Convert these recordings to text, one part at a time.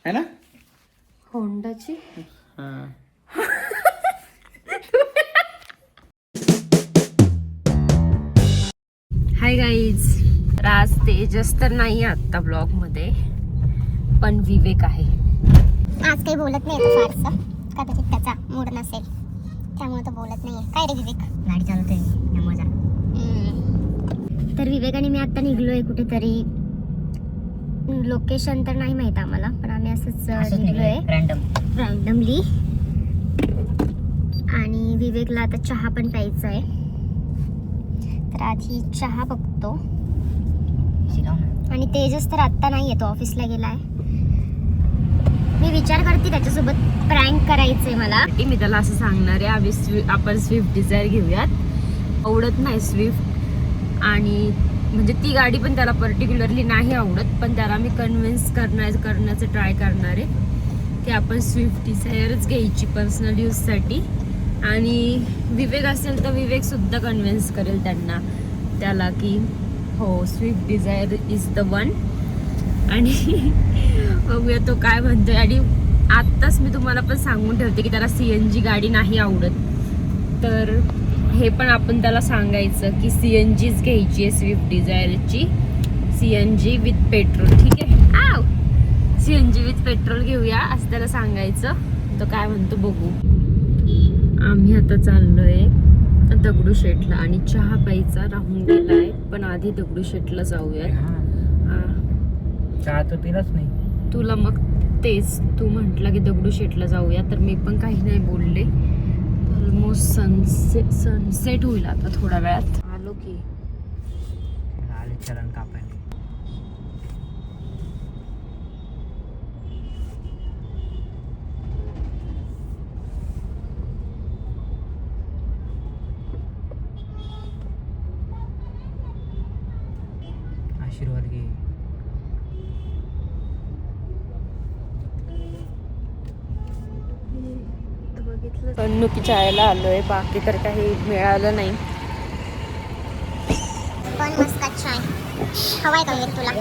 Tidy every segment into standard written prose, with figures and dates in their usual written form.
है ना होंडाची. Hi guys, आज तेजस तर नाही आत्ता ब्लॉग मध्ये, पण विवेक आहे. आज काही बोलत नाही तो फारसं, कदाचित त्याचा मूड नसेल त्यामुळे तो बोलत नाहीये. काय रे विवेक? गाडी चालवतोय मजा. तर विवेक आणि मी आता निघलोय कुठेतरी. लोकेशन तर नाही माहित आम्हाला, पण आम्ही असंच निघलोय रँडमली. आणि विवेकला आता चहा पण प्यायचा आहे, तर आधी चहा बघतो. आणि तेजस तर आत्ता नाही येतो, ऑफिसला गेलाय. मी विचार करते त्याच्यासोबत प्रँक करायचंय मला. मी त्याला असं सांगणार आहे, आपण स्विफ्ट डिझायर घेऊयात. आवडत नाही स्विफ्ट, आणि म्हणजे ती गाडी पण त्याला पर्टिक्युलरली नाही आवडत, पण त्याला मी कन्व्हिन्स करण्याचं ट्राय करणार आहे की आपण स्विफ्ट डिझायरच घ्यायची पर्सनल यूजसाठी. आणि विवेक असेल तर विवेक सुद्धा कन्व्हिन्स करेल त्याला की हो Swift Dzire is the one. आणि बघूया तो काय म्हणतोय. आणि आत्ताच मी तुम्हाला पण सांगून ठेवते की त्याला CNG गाडी नाही आवडत, तर हे पण आपण त्याला सांगायचं की CNGच घ्यायची आहे स्विफ्ट डिझायरची. CNG विथ पेट्रोल, ठीक आहे. CNG विथ पेट्रोल घेऊया असं त्याला सांगायचं. तो काय म्हणतो बघू. आम्ही आता चाललोय दगडूशेठला, आणि चहा प्यायचा राहून गेलाय, पण आधी दगडूशेठला जाऊया. चहा तर पिलाच नाही तुला मग तेच तू म्हटलं की दगडूशेठला जाऊया, तर मी पण काही नाही बोलले. ऑलमोस्ट सनसेट होईल आता थोड्या वेळात. आलो की आले चरण कापायला. आशीर्वाद घे. नुकी चायला आलोय, बाकी तर काही मिळालं नाही. पण मस्त चाय हवाय का विवेक तुला?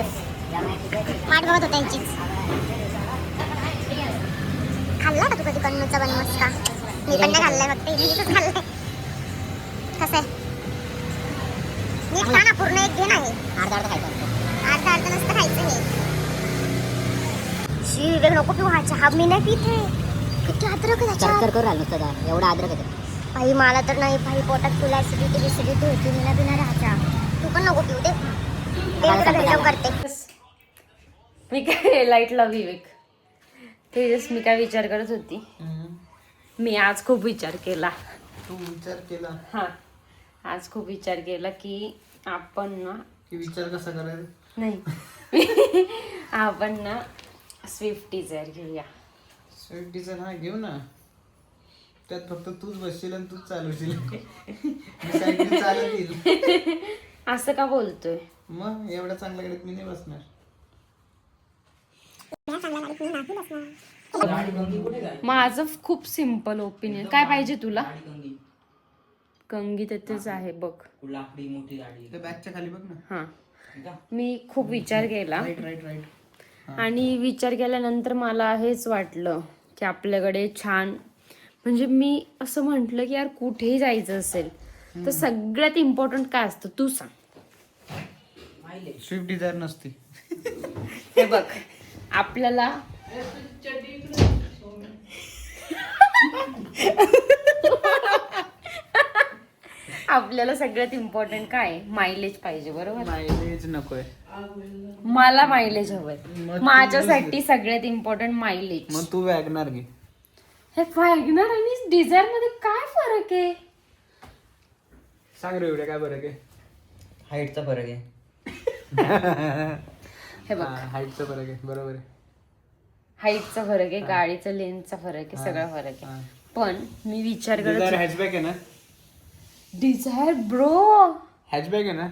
वाट बघत होता यांचीच. खाल्ला का तू कधी कन्नूचा बन मस्का? मी पण नाही खाल्लाय, फक्त इथंच खाल्लाय. कसं आहे? नीट खा ना, पूर्ण एक घे नाही. अर्धा नसतं खायचं हे. शी विवेक नको पिऊ हा चहा, मी नाही पिते. किती अद्रक आहे त्याच्यात. करू राहिलो नुसतं एवढा अद्रक आहे. भाई मला तर नाही भाई, पोटात तुला ऍसिडिटी होती. मी नाही पिणार हा चहा. तू पण नको पिऊ दे. भेटाव करते मी काय लाईटला विवेक. तेजस मी काय विचार करत होती. मी आज खूप विचार केला. तू विचार केला? हा, आज खूप विचार केला की आपण ना, की विचार कसा करायचा नाही आपण ना स्विफ्ट डिझायर घेऊया. स्विफ्ट डिझायर हा घेऊ ना. त्यात फक्त तूच बसशील आणि तूच चालवशील. मी साईडने चालत येईल. असं का बोलतोय? मग एवढ्या चांगल्या गाडीत मी नाही बसणार. माझं खूप सिम्पल ओपिनियन. काय पाहिजे तुला? कंगी तिथेच आहे बघ, लाकडी मोठी गाडी. त्या बॅगच्या खाली बघ ना. हा, मी खूप विचार केला. राईट. आणि विचार केल्यानंतर मला हेच वाटलं की आपल्याकडे छान, म्हणजे मी असं म्हटलं की यार कुठेही जायचं असेल तर सगळ्यात इम्पॉर्टंट काय असतं तू सांग. स्विफ्ट डिझायर नसती. हे बघ, आपल्याला आपल्याला सगळ्यात इम्पॉर्टंट काय, मायलेज पाहिजे. बरोबर? मायलेज नकोय मला, मायलेज हवंय. मग माझ्यासाठी सगळ्यात इम्पॉर्टंट मायलेज. मग तू वॅगनार घे. हे वॅगनर आणि डिझायर मध्ये काय फरक आहे? सांग रे एवढ्या काय फरक आहे? हाईटचा फरक आहे. हे बघ, हाईटचा फरक आहे. बरोबर आहे. हाईटचा फरक आहे, गाडीचा लेंथचा फरक आहे, सगळा फरक आहे. पण मी विचार डिझायर करत, हॅचबॅक आहे ना? डिझायर ब्रो, हॅचबॅक आहे ना?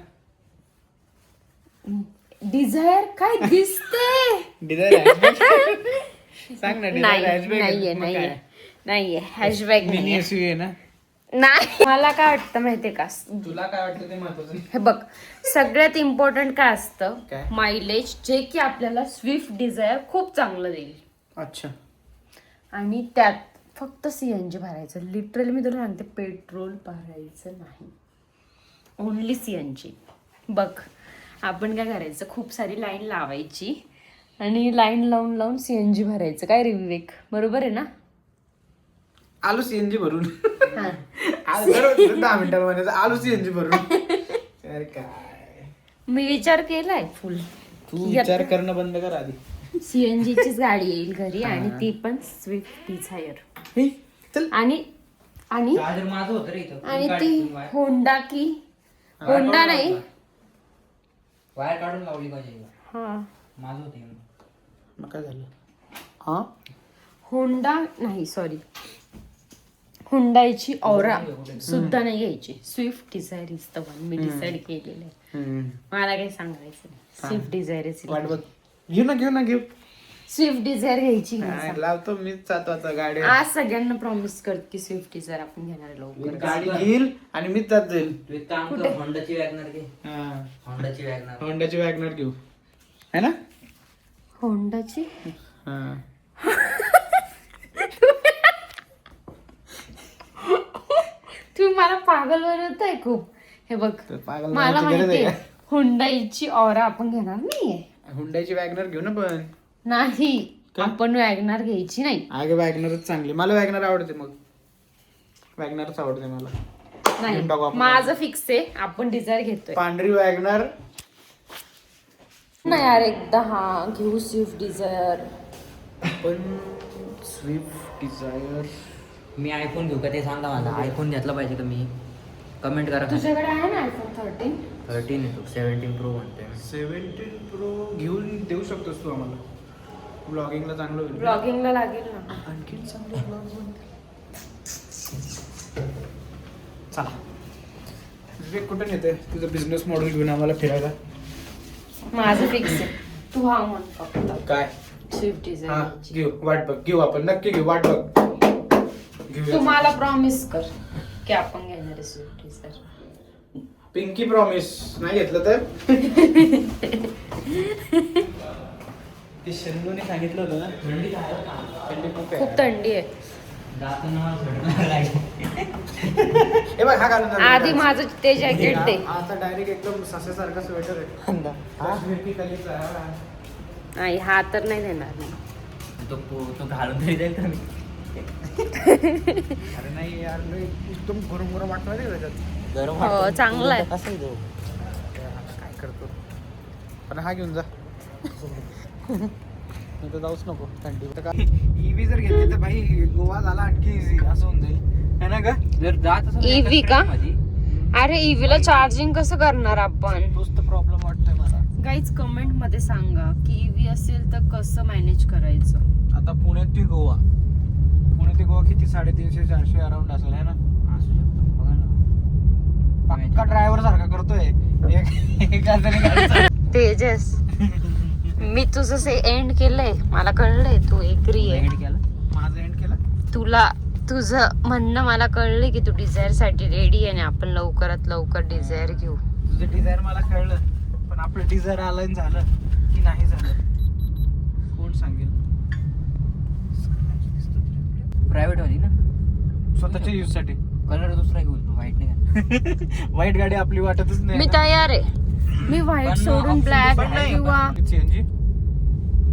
डिझायर काय दिसते? डिझायर हॅचबॅक सांग ना. डिझायर हॅचबॅक नाहीये हॅशबॅग मिनी एसयूव्ही आहे ना? नाही. मला काय वाटतं माहितीये का, तुला काय वाटतं ते महत्वाचं. हे बघ, सगळ्यात इम्पॉर्टंट काय असतं, काय? मायलेज, जे की आपल्याला स्विफ्ट डिझायर खूप चांगलं देईल. अच्छा. आणि त्यात फक्त CNG भरायचं. लिटरली मी तुला सांगते, पेट्रोल भरायचं नाही, ओनली CNG. बघ आपण काय करायचं, खूप सारी लाईन लावायची आणि लाईन लावून लावून CNG भरायचं. काय रे विवेक, बरोबर आहे ना? आलू CNG भरून हा. 10 मिनिटात म्हणायचं आलू CNG भरून. अरे काय मी विचार केलाय फुल, तू विचार करणं बंद कर आधी. CNG चीच गाडी येईल घरी आणि ती पण स्विफ्ट डिझायर. हे, चल. आणि आणि चार्जर माझं होतं रे इथं. आणि ती होंडा नाही, वायर काढून लावली पाहिजे. हा माझं होतं. मग काय झालं? हा होंडा नाही, सॉरी, हुंडाईची ऑरा सुद्धा नाही घ्यायची. Swift Dzire is the one. मी डिसाईड केलेलं आहे. मला काही सांगायचं नाही, स्विफ्ट डिझायर वाट बघ. घेऊ ना स्विफ्ट डिझायर घ्यायची. लावतो मीच 7 वाजता गाडी. आज सगळ्यांना प्रॉमिस करत की स्विफ्ट डिझायर आपण घेणार आहे लवकर. गाडी घेईल आणि मीच जात जाईल. तू एक काम कर, होंडाची वॅगनर घे. होंडाची वॅगनर घेऊ है ना. होंडाची हा. तुम्ही मला पागल बनवताय खूप. हे बघ, तर पागल मला बनवायची गरज आहे माहितीये हुंडाईची ऑरा आपण घेणार नाहीये. हुंडाईची वॅगनर घेऊ ना पण. नाही, आपण वॅगनार घ्यायची नाही. अगे वॅगनरच चांगली. मला वॅगनर आवडते. मग वॅगनरच आवडते मला. नाही, घेऊन टाकू आपण. माझं फिक्स आहे, आपण डिझायर घेतोय. पांढरी वॅगनर नाही यार, एकदा हा घेऊ स्विफ्ट डिझायर. पण स्विफ्ट डिझायर. मी आयफोन घेऊ का ते सांगा मला. आयफोन घेतला पाहिजे का मी? कमेंट करा. तुझ्याकडे आहे ना आयफोन 13? 13 आहे तो. 17 प्रो म्हणतोय मी. 17 प्रो घेऊन देऊ शकतोस तू आम्हाला. ब्लॉगिंगला चांगलं होईल. ब्लॉगिंगला लागेल ना. आणखीन चांगलं ब्लॉग बनते. चला विवेक कुठे नेते तुझं बिझनेस मॉडेल घेऊन आम्हाला फिरायला? माझं फिक्स आहे, तू हा म्हण फक्त. काय? स्विफ्ट हा डिझायर घेऊ. वाट बघ. घेऊ आपण नक्की घेऊ. वाट बघ. तू मला प्रॉमिस कर की आपण घेणार आहे स्विफ्ट डिझायर. Pinky promise. नाही घेतलं तर ते शंभूने सांगितलं होतं ना. थंडी काय आहे का? थंडी खूप आहे. खूप थंडी आहे. दात मला झडणार आहे. हे बघ हा घालून जा. आधी माझं ते जॅकेट दे. आता डायरेक्ट एकदम सस्यासारखा स्वेटर आहे. काश्मीरची कलीचा. नाही, हा तर नाही देणार मी. तो घालून तरी जाईल का मी? अरे नाही यार, एकदम गरम गरम वाटणार आहे त्याच्यात. गरम हो, चांगला आहे. कसं आहे तो? काय करतो पण हा घेऊन जा. नाही तर जाऊच नको थंडी. ईव्ही जर घेतली तर भाई गोवा झाला आणखी इझी असं होऊन जाईल है ना. का जर जात असेल ना EV का? मध्ये, अरे ईव्हीला चार्जिंग कसं करणार आपण? तोच तर प्रॉब्लेम वाटतोय मला. गाईज कमेंट मध्ये सांगा की ईव्ही असेल तर कसं मॅनेज करायचं. आता पुण्यात ते गोवा. पुणे ते गोवा किती 350-400 अराउंड असेल है ना. असू शकतं. बघा ना. पक्का ड्रायव्हर सारखा करतोय. तेजस, मी तुझं से एंड केलंय, मला कळलंय तू एग्री आहे. Edit केलं? माझं एंड केला. तुला तुझं म्हणणं मला कळलंय की तू डिझायर साठी रेडी आहे आणि आपण लवकरात लवकर डिझायर घेऊ. तुझं डिझायर मला कळलं, पण आपलं डिझायर अलाइन झालं की नाही झालं कोण सांगेल. प्रायव्हेट वाली ना, स्वतःच्या यूज साठी. कलर दुसरा घेऊ तो, व्हाईट नाही. वाईट गाडी आपली वाटतच नाही. मी तयार आहे. मी व्हाईट पण सोडून option ब्लॅक पण नाही. किंवा सीएनजी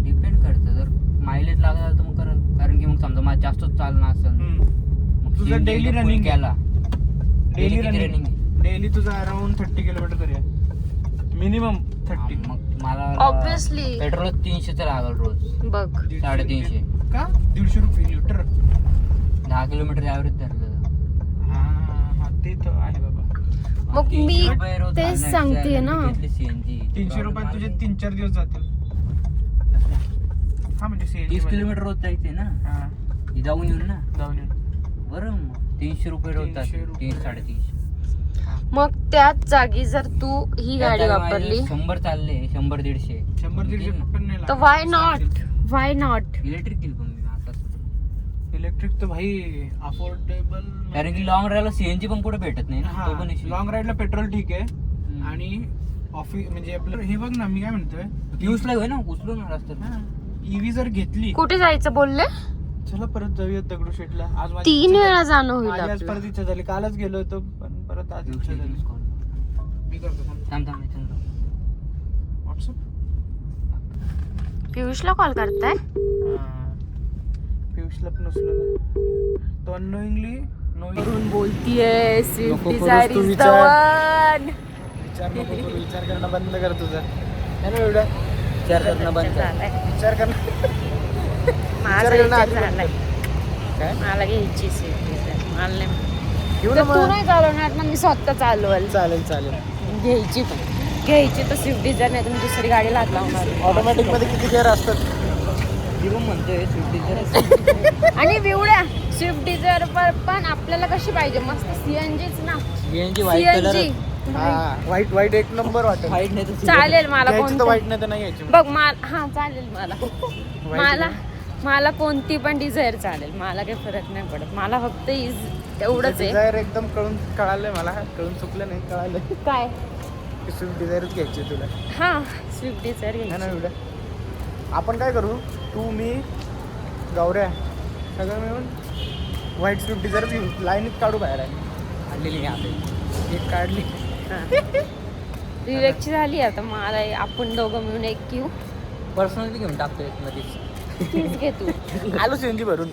डिपेंड करतं. जर मायलेज लागला तर मग करल. कारण की मग समजा माझं जास्तच चालणं असेल, मग तुझं CNG daily full running केला. डेली किती running रनिंग. आहे? डेली तुझा अराउंड 30 किलोमीटर तरी आहे मिनिमम. 30 मग मला ऑब्विसली पेट्रोल 300चं लागल रोज. बघ 350 का 150 रुपये लिटर. 10 किलोमीटर ॲव्हरेज धरलं. हा ते तर आहे बाबा. मग 300 मी रुपये रोज तेच घालण्यापेक्षा सांगतेय ना. घेतली CNG. 300 रुपयात तुझे 3-4 दिवस जातील. हा म्हणजे 30 किलोमीटर रोज जायचे ना. हा हे जाऊन येऊन ना. जाऊन येऊन. बरं मग 300 रुपये रोज 300 जाते. रुपये. 300-350. मग त्याच जागी जर तू ही गाडी वापरली 100 चालले, 100-150. 100-150 पण नाही तर why not, why not. Electric घेईल पण मी आता. इलेक्ट्रिक तर भाई अफोर्डेबल. कारण की लॉंग राईडला CNG पण कुठे भेटत नाही ना. तो पण issue. लॉंग राईडला पेट्रोल ठीक आहे आणि ऑफिस म्हणजे आपलं हे बघ ना मी काय म्हणतोय युजला घेऊ ना, उचलू ना रस्त्यात. ईव्ही जर घेतली कुठे जायचं बोलले? चला परत जाऊया दगडूशेठला. आज माझी 3 इच्छा वेळा झाली. जाणं होईल माझी आज आपलं. परत इच्छा झाली. कालच गेलो होतो पण परत आज इच्छा झाली. मी करतो थांब थांब इथून थांब. व्हॉट्सअप. पियुषला कॉल करताय? पियुषला पण उचललं तो अननोइंगली वरून बोलतीये स्विफ्ट नको करूस डिझायर तू इज द विचार. वन. विचार नको करू. विचार करणं बंद कर तुझा. है ना एवढा विचार करणं बंद कर. झालाय. विचार करणं माझा करणं विचार आधी बंद झालाय. काय मला घ्यायची स्विफ्ट डिझायर. मला नाही. घेऊ तर ना तू मग. नाही चालवणार ना, मी स्वतः चालवल. चालेल चालेल. घ्यायची तर स्विफ्ट डिझायर, नाही तर मी दुसरी गाडी लात लावणार. ऑटोमॅटिक मध्ये किती गेअर असतात? जीवन म्हणतोय स्विफ्ट डिझायर. आणि विवड्या स्विफ्ट डिझायर पण आपल्याला कशी पाहिजे? मस्त सीएनजीच ना. CNG white colour. सीएनजी हा वाईट एक नंबर वाटेल. व्हाईट नाही तर चालेल मला. घ्यायची तर कोणतं वाईट नाही तर नाही घ्यायची. बघ हा चालेल मला. मला कोणती पण डिझायर चालेल. मला काही फरक नाही पडत. मला फक्त एवढंच आहे. डिझायर एकदम कळालंय मला. कळून चुकलं नाही. कळालंय काय? की स्विफ्ट डिझायरच घ्यायची आहे तुला. हा स्विफ्ट डिझायर है ना घ्यायची. एवढं. आपण काय करू? तू मी गौऱ्या सगळं मिळून व्हाईट स्विफ्ट डिझायरच घेऊ. लाईनीत काढू बाहेर आहे. आणलेली घ्या आपली. एक काढली. विवेकची झाली आता. मला आपण दोघं मिळून एक घेऊ. पर्सनली घेऊन टाकतोय मध्येच. तीच घे तू. आलो सीएनजी भरून.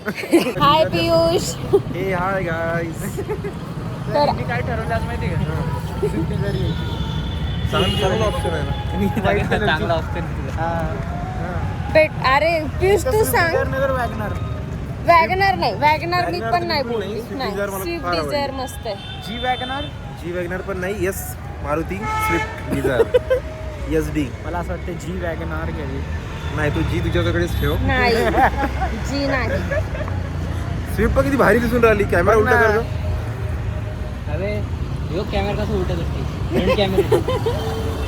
हाय पियुष. हे हाय गाईस. तर मी काय ठरवलं आज माहिती आहे का? स्विफ्ट डिझायर घ्यायची. चांगला ऑप्शन आहे ना. White color ची. चांगला ऑप्शन. अरे पियुष तू सांग. वॅगनर. वॅगनर नाही. वॅगनर मी Wagoner पण तर नाही बिलकुल बोलली. नाही. Swift नाही Desire मला स्विफ्ट फार आवडली. डिझायर मस्त आहे. जी वॅगनर. जी वॅगनर पण नाही. Yes Maruti Swift Dzire. Yes D. मला असं वाटतं जी वॅगनर घ्यावी. नाही तू जी तुझ्याकडेच ठेव. नाही जी नाही. स्विफ्ट पण किती भारी दिसून राहिली. कॅमेरा बघ उलटा ना. करतो. अरे यो कॅमेरा कसं उलटत असते? Front camera.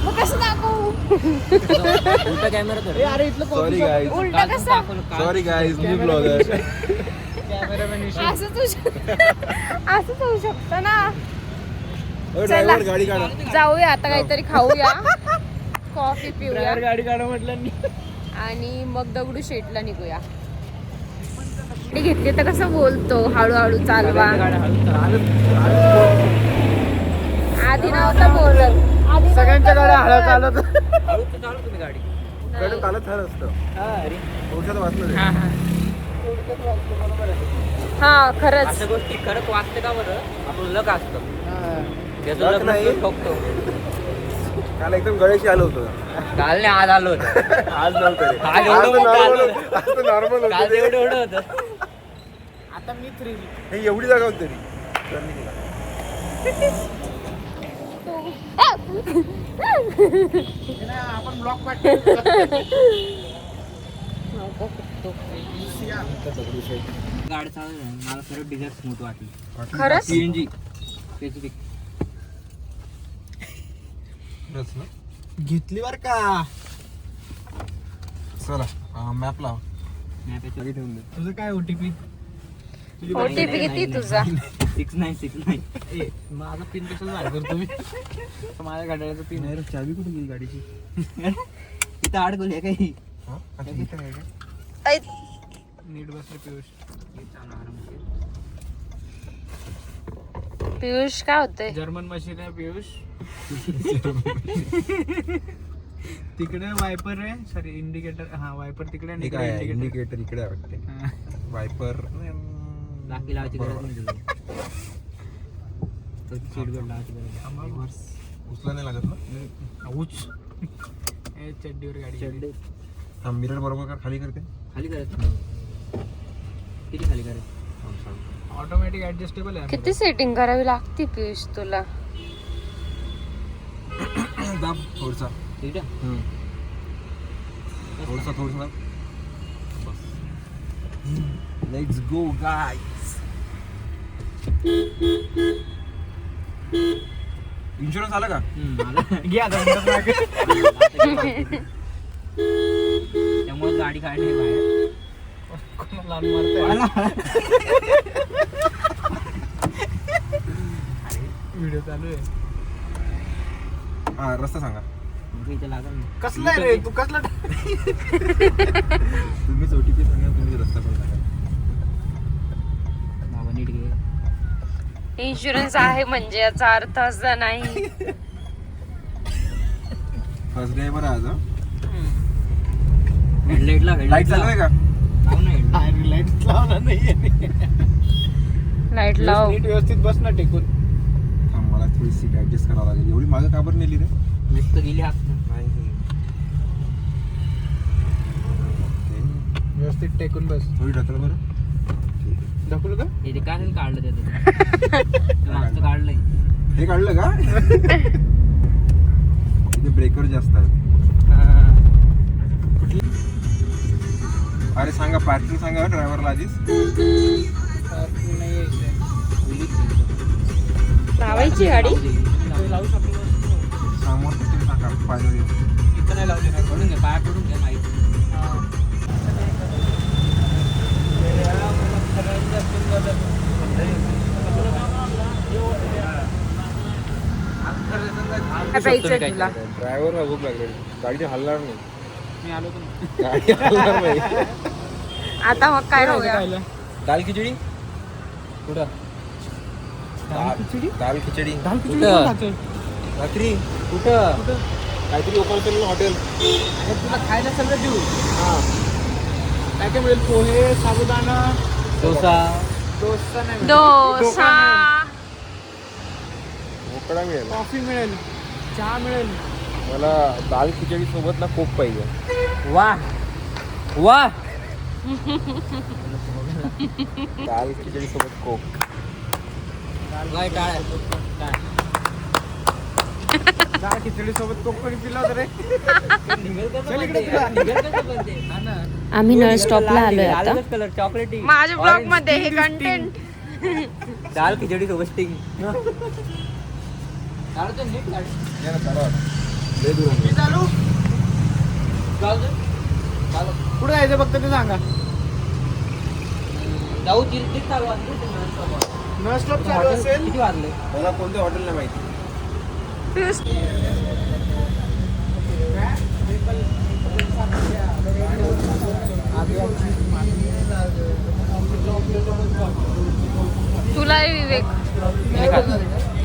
मग कसं दाखवू? उलटा कॅमेरा कर. अरे इथलं सॉरी गाईज. उलटा कसं? Sorry guys. New blogger. Cameraman असंच होऊ शकतं ना. ड्रायव्हर गाडी काढा. जाऊया आता काहीतरी खाऊया. कॉफी पिऊया गाडी काढा म्हटलं. आणि मग दगडू शेटला निघूया. गाडी घेतली तर कसं बोलतो? हळूहळू चालवा. आधी नव्हतं बोलत. आधी सगळ्यांच्या नव्हतं गाड्या हळद बोलत. चालत. हळू तर चालू तुम्ही गाडी. गाडी चालत हर असतं. औषध वाचलं. हा खरंच. अशा गोष्टी खरंच वाचते का बरं? आपण लक असतं. त्याचं लक लक नाही. नाही ठोकतो. काल एकदम गळ्याशी आलं होतं. काल नाही आज आलो होतं. आज नव्हतं रे. आज एवढं मोठं आलं होतं. आज तर नॉर्मल काल होतं. एवढं एवढं होतं. आता मी थ्री. हे एवढी जागा होती तरी. आपण ब्लॉक पाठवू. गाडी चालू मला खरं डिझायर स्मूथ वाटली. खरंच सीएनजी स्पेसिफिक. घेतली बर का? चला मॅप लाव. ठेवून दे. तुझं काय ओटीपी? ओटीपी किती तुझा? 6969. माझा पिन कशाला बाहेर करतो मी? माझ्या गाड्याचा पिन आहे. चावी कुठे गेली गाडीची? इथं अडकवली आहे काही. नीट बसले पियुष. पियुष काय होतंय? जर्मन मशीन आहे पियुष. तिकडे वायपर आहे. Sorry indicator. हा वायपर तिकडे आणि इकडे इंडिकेटर. इंडिकेटर इकडे वाटते. वायपर बाकी लावायची गरज नाही तुला. तो सीट बेल्ट लावायची गरज नाही. उचला नाही लागत ना. उच ए चड्डीवर गाडी. हा मिरर बरोबर का खाली करते. खाली करायचं. किती खाली करायचं? ऑटोमॅटिक ऍडजस्टेबल आहे. किती सेटिंग करावी लागते पियुष तुला? दाब थोडसा. ठीक आहे. थोडसा लेट्स गो गाइस. इन्शुरन्स आला का? घे आता मागे. त्यामुळे गाडी काढणे बाहेर. कोणाला मारताय? व्हिडिओ चालू आहे. हा रस्ता सांगा. इथे लागल ना. कसला आहे रे तू कसला तुम्हीच OTP सांगा, तुम्ही रस्ता पण सांगा. बाबा नीट घे. इन्शुरन्स आहे म्हणजे याचा अर्थ असा नाही. फर्स्ट डे बरं आज. हेडलाईट लाव. लाईट चालू आहे का? लाव ना headlight. लाईट लावला नाहीये लाईट लाव. नीट व्यवस्थित बस ना टेकून. थांब, मला थोडी सीट ऍडजस्ट करावं लागेल. एवढी मागं का बरं नेली रे? नुसतं गेली हात. व्यवस्थित टेकून बस. थोडी ढकल बरं. ढकलू का? इथे काय नाही काढलं त्याचं. मागचं काढलंय. हे काढलं का? इथे ब्रेकर जास्त आहेत. अरे सांगा, पार्किंग सांगा ड्रायव्हरला आधीच. नाही यायचंय. लावायची गाडी. लावू शकतो. समोर तिथे टाका पाहिजे. इथं नाही लावली ना. पडून घे, पाया पडून घे माहिती. काय प्यायचंय तुला? ड्रायव्हरला भूक लागलेली. गाडी हलणार नाही. मी आलो तर गाडी हलणार नाही. आता मग काय होऊया? दाल खिचडी कुठं? दाल खिचडी कुठं? रात्री कुठं? काहीतरी ओपन केलेलं हॉटेल. तुला खायला सगळं देऊ. काय काय मिळेल? पोहे, साबुदाणा, डोसा. डोसा नाही मिळेल. डोसा. मोकळा मिळेल. कॉफी मिळेल, चहा मिळेल. मला दाल खिचडी सोबत ना कोक पाहिजे. वा वा. दाल खिचडी सोबत कोक. काय टाळ. चहा खिचडी सोबत कोक पण पिला होता रे. चल इकडे तुला. हा ना. आम्ही नळ स्टॉपला आलोय आता. कलर चॉकलेटी. माझ्या ब्लॉग मध्ये हे कंटेंट. दाल खिचडी सोबत स्टिंग. काढतो नीट काढ. या ना, चालवा आता. लय दूर आहे. मी चालू. चालतो. कुठे जायचं फक्त ते सांगा. जाऊ तिथे चालू आहे. नळ स्टॉप चालू असेल. किती वाजले? मला कोणत्या हॉटेल नाही माहिती. तुला विवेक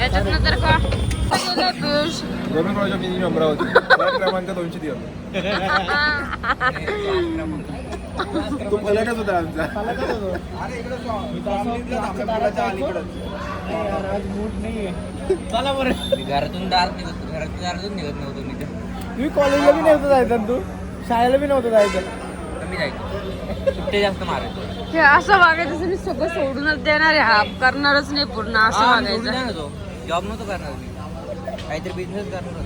याच्यात नंतर का गेलं Piyush? Government college of engineering Amravati. क्रमांक 203. तो फलाटच होता आमचा. आज मूड नाहीये. चला बरं. घरातून दारातून निघत नव्हतो मी तर. मी कॉलेजला बी नव्हतं जायचं. तू शाळेला बी नव्हतं जायचं. कमी जायचं. सुट्टे जास्त मारायचं. हे असं वागायचं मी सगळं सोडूनच देणार आहे. हा करणारच नाही पूर्ण असं वागायचं. जॉब नव्हतो करणार मी. काहीतरी बिझनेस करणार होतो.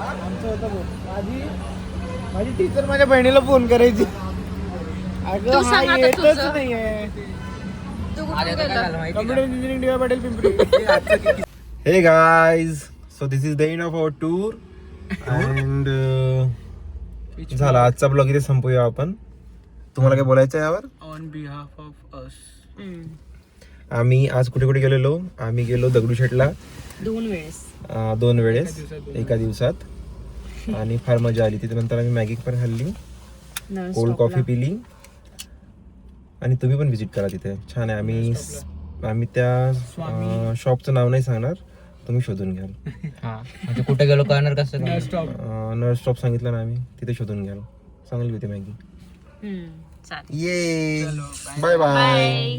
आमचं होतं बघ. माझी टीचर माझ्या बहिणीला फोन करायची. तू अगं हा सांग आता येतच तुझं. नाहीये. तू आज कुठे आता काय गेला? झालं माहिती computer engineering D Y Patil Pimpri. Hey guys, so this is the end of our tour and झाला आजचा ब्लॉग इथे संपूया आपण. तुम्हाला काय बोलायचं आहे यावर? On behalf of us. आम्ही आज कुठे कुठे गेलेलो? आम्ही गेलो दगडूशेठला 2 वेळेस. 2 वेळेस एका दिवसात आणि फार मजा आली. त्याच्यानंतर आम्ही मॅगी पण खाल्ली, कोल्ड कॉफी पिली आणि तुम्ही पण व्हिजिट करा तिथे, छान आहे. आम्ही त्या शॉपचं नाव नाही सांगणार, तुम्ही शोधून घ्याल. म्हणजे कुठे गेलो करणार कसं नळ स्टॉप सांगितलं ना आम्ही, तिथे शोधून घ्याल. चांगली होती मॅगी. चालेल. ये बाय बाय.